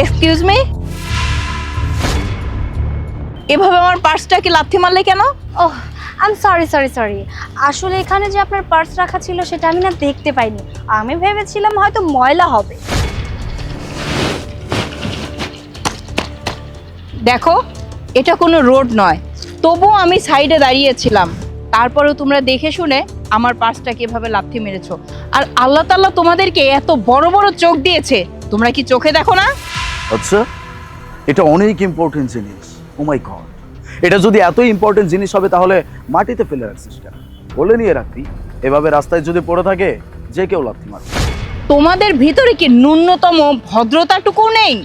Excuse me, এভাবে আমার পার্সটাকে লাথি মারলে কেন? ওহ, আই এম সরি। আসলে এখানে যে আপনার পার্স রাখা ছিল সেটা আমি না দেখতে পাইনি। আমি ভেবেছিলাম হয়তো ময়লা হবে। দেখো, এটা কোনো রোড নয়, তবুও আমি সাইডে দাঁড়িয়েছিলাম, তারপরেও তোমরা দেখে শুনে আমার পার্সটাকে এভাবে লাথি মেরেছো। আর আল্লাহ তাআলা তোমাদেরকে এত বড় বড় চোখ দিয়েছে, তোমরা কি চোখে দেখো না? আচ্ছা, এটা অনেক ইম্পর্টেন্ট জিনিস। ও মাই গড, এটা যদি এত ইম্পর্টেন্ট জিনিস হবে তাহলে মাটিতে ফেলে রাখছিস কেন? বলে নিয়ে রাখতি, এভাবে রাস্তায় যদি পড়ে থাকে যে কেউ লাথি মারবে। তোমাদের ভিতরে কি ন্যূনতম ভদ্রতাটুকু নেই?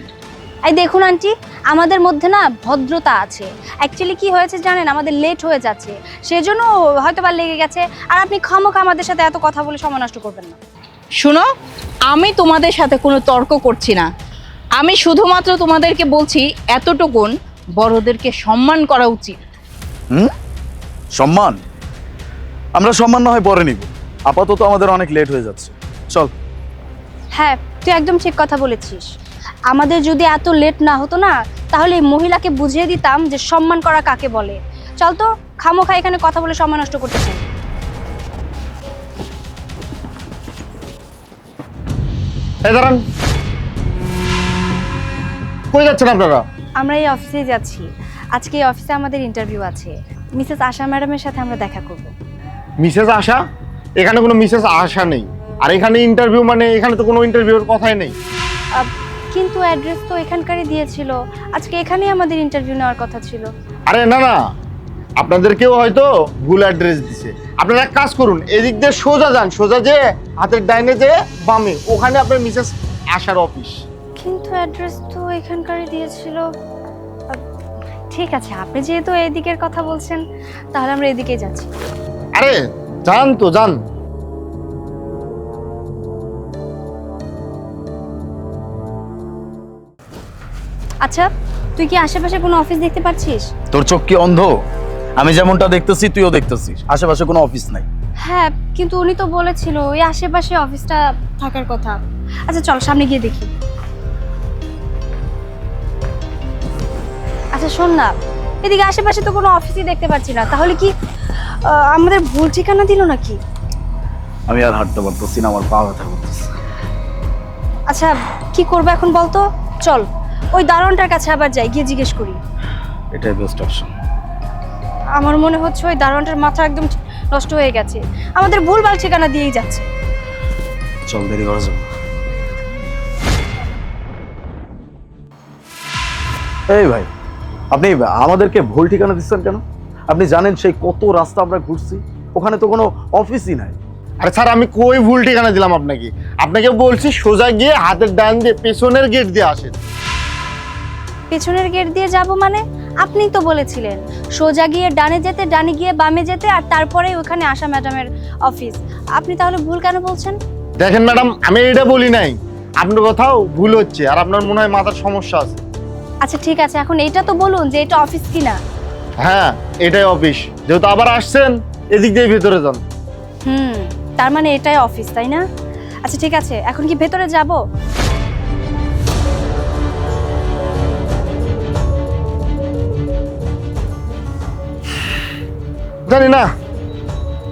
এই দেখুন আন্টি, আমাদের মধ্যে না ভদ্রতা আছে। অ্যাকচুয়ালি কি হয়েছে জানেন, আমাদের লেট হয়ে যাচ্ছে, সেজন্য হয়তো বা লেগে গেছে। আর আপনি খামোখা আমাদের সাথে এত কথা বলে সময় নষ্ট করবেন না। শুনো, আমি তোমাদের সাথে কোনো তর্ক করছি না, আমি শুধুমাত্র তোমাদেরকে বলছি এতটুকুন, বড়দেরকে সম্মান করা উচিত। সম্মান? আমরা সম্মান না হয় পরে নিব, আপাতত আমাদের অনেক লেট হয়ে যাচ্ছে, চল। হ্যাঁ, তুই একদম ঠিক কথা বলেছিস। আমাদের যদি এত লেট না হতো না, তাহলে এই মহিলাকে বুঝিয়ে দিতাম যে সম্মান করা কাকে বলে। চল তো, খামোখা এখানে কথা বলে সময় নষ্ট করতে চাই। এই দাঁড়ান, কই যাচ্ছেন আপনারা? আমরা এই অফিসে যাচ্ছি। আজকে এই অফিসে আমাদের ইন্টারভিউ আছে। মিসেস আশা ম্যাডামের সাথে আমরা দেখা করব। মিসেস আশা? এখানে কোনো মিসেস আশা নেই। আর এখানে ইন্টারভিউ মানে এখানে তো কোনো ইন্টারভিউর কথাই নেই। কিন্তু অ্যাড্রেস তো এখানকারই দিয়েছিল। আজকে এখানেই আমাদের ইন্টারভিউ নেওয়ার কথা ছিল। আরে না না, আপনাদেরকেও হয়তো ভুল অ্যাড্রেস দিছে। আপনারা এক কাজ করুন, এদিক দিয়ে সোজা যান, সোজা যে হাতের ডাইনে যে বামে, ওখানে আপনার মিসেস আশার অফিস। কিন্তু অ্যাড্রেস তো এখানকারই দিয়েছিল। ঠিক আছে, আপনি যেহেতু এদিকের কথা বলছেন, তাহলে আমরা এদিকেই যাচ্ছি। আরে যান তো, যান। আচ্ছা, তুই কি আশেপাশে কোনো অফিস দেখতে পাচ্ছিস? তোর চোখ কি অন্ধ? আমি যেমনটা দেখতেছি তুইও দেখতেছিস, আশেপাশে কোনো অফিস নাই। হ্যাঁ, কিন্তু উনি তো বলেছিল ওই আশেপাশে অফিসটা থাকার কথা। আচ্ছা চল, সামনে গিয়ে দেখি। আচ্ছা শোন না, এদিকে আশেপাশে তো কোনো অফিসই দেখতে পাচ্ছি না। তাহলে কি আমাদের ভুল ঠিকানা দিল নাকি? আমি আর হাঁটতে পারতেছি না, আমার পা ব্যথা করতেছে। আচ্ছা কি করবো এখন বলতো? চল ওই দারোয়ানটার কাছে আবার যাই, গিয়ে জিজ্ঞেস করি। এটাই বেস্ট অপশন। আমার মনে হচ্ছে ওই দারোয়ানটার মাথা একদম নষ্ট হয়ে গেছে, আমাদের ভুলভাল ঠিকানা দিয়েই যাচ্ছে। চল, দেরি করা যাবে। এই ভাই, আপনি আমাদেরকে ভুল ঠিকানা দিচ্ছেন কেন? আপনি জানেন সেই কত রাস্তা আমরা ঘুরছি, ওখানে তো কোনো অফিসই নাই। আরে স্যার, আমি কই ভুল ঠিকানা দিলাম আপনাকে? আপনাকে বলছি সোজা গিয়ে হাতের ডান দিয়ে পেছনের গেট দিয়ে আসেন। পেছনের গেট দিয়ে যাব মানে? আপনিই তো বলেছিলেন সোজা গিয়ে ডানে যেতে, ডানে গিয়ে বামে যেতে, আর তারপরে ওখানে আশা ম্যাডামের অফিস। আপনি তাহলে ভুল কেন বলছেন? দেখেন ম্যাডাম, আমি এটা বলি নাই, আপনার কোথাও ভুল হচ্ছে, আর আপনার মনে হয় মাথার সমস্যা আছে। আচ্ছা ঠিক আছে, এখন এইটা তো বলুন যে এটা অফিস কিনা। হ্যাঁ, এটাই অফিস। যেহেতু আবার আসছেন, এদিক দিয়ে ভেতরে যান। তার মানে এটাই অফিস, তাই না? আচ্ছা ঠিক আছে, এখন কি ভেতরে যাব? জানি না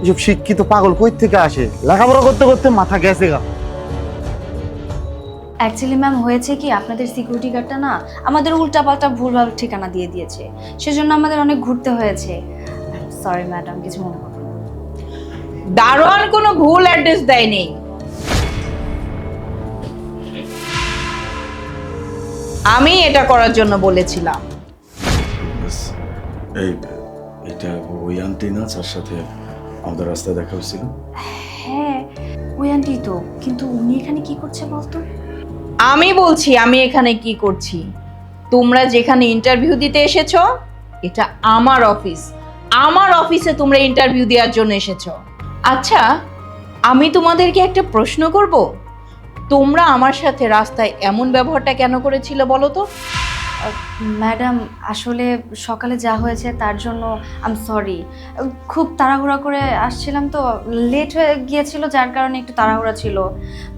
এসব শিক্ষিত পাগল কই থেকে আসে, লেখাপড়া করতে করতে মাথা গেছে গা। অ্যাকচুয়ালি ম্যাম হয়েছে কি, আপনাদের সিকিউরিটি গার্ডটা না আমাদের উল্টাপাল্টা ভুলভাল ঠিকানা দিয়ে দিয়েছে, সেজন্য আমাদের অনেক ঘুরতে হয়েছে। সরি ম্যাডাম, কিছু মনে করবেন না। দারোয়ান কোনো ভুল অ্যাড্রেস দেয়নি। আমি এটা করার জন্য বলেছিলাম। এই এটা ওই আন্টি না যার সাথে আমাদের রাস্তায় দেখা হয়েছিল? হ্যাঁ ওই আন্টি তো, কিন্তু উনি এখানে কি করছে বলতো? আমি বলছি আমি এখানে কি করছি। তোমরা যেখানে ইন্টারভিউ দিতে এসেছো, এটা আমার অফিস। আমার অফিসে তোমরা ইন্টারভিউ দেওয়ার জন্য এসেছো। আচ্ছা, আমি তোমাদেরকে একটা প্রশ্ন করব। তোমরা আমার সাথে রাস্তায় এমন ব্যবহারটা কেন করেছিলে বলো তো? ম্যাডাম আসলে সকালে যা হয়েছে তার জন্য আই এম সরি। খুব তাড়াহুড়া করে আসছিলাম তো, লেট হয়ে গিয়েছিল যার কারণে একটু তাড়াহুড়া ছিল।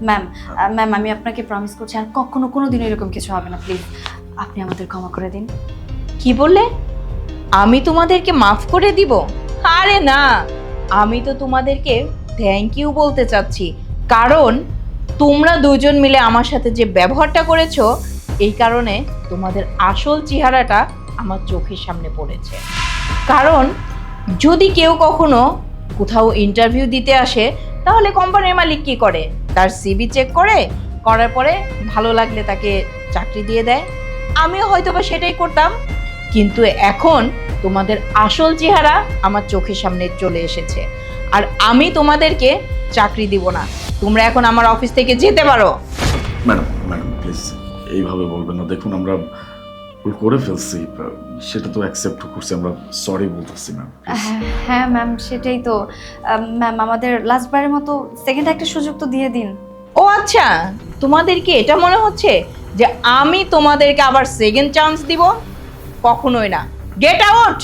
ম্যাম আমি আপনাকে প্রমিস করছি আর কখনো কোনো দিন এরকম কিছু হবে না, প্লিজ আপনি আমাদের ক্ষমা করে দিন। কি বললে? আমি তোমাদেরকে মাফ করে দিব? আরে না, আমি তো তোমাদেরকে থ্যাংক ইউ বলতে চাচ্ছি, কারণ তোমরা দুজন মিলে আমার সাথে যে ব্যবহারটা করেছো এই কারণে তোমাদের আসল চেহারাটা আমার চোখের সামনে পড়েছে। কারণ যদি কেউ কখনো কোথাও ইন্টারভিউ দিতে আসে তাহলে কোম্পানির মালিক কি করে? তার সিভি চেক করার পরে ভালো লাগলে তাকে চাকরি দিয়ে দেয়। আমিও হয়তোবা সেটাই করতাম, কিন্তু এখন তোমাদের আসল চেহারা আমার চোখের সামনে চলে এসেছে আর আমি তোমাদেরকে চাকরি দিব না। তোমরা এখন আমার অফিস থেকে যেতে পারো। ম্যাডাম ম্যাডাম প্লিজ এইভাবে বলবেন না। দেখুন আমরা ভুল করে ফেলছি, সেটা তো অ্যাকসেপ্ট করছি, আমরা সরি বলতেছি ম্যাম। হ্যাঁ ম্যাম সেটাই তো। ম্যাম আমাদের লাস্টবারের মতো সেকেন্ড একটা সুযোগ তো দিয়ে দিন। ও আচ্ছা, তোমাদেরকে এটা মনে হচ্ছে যে আমি তোমাদেরকে আবার সেকেন্ড চান্স দিব? কখনোই না। Get out.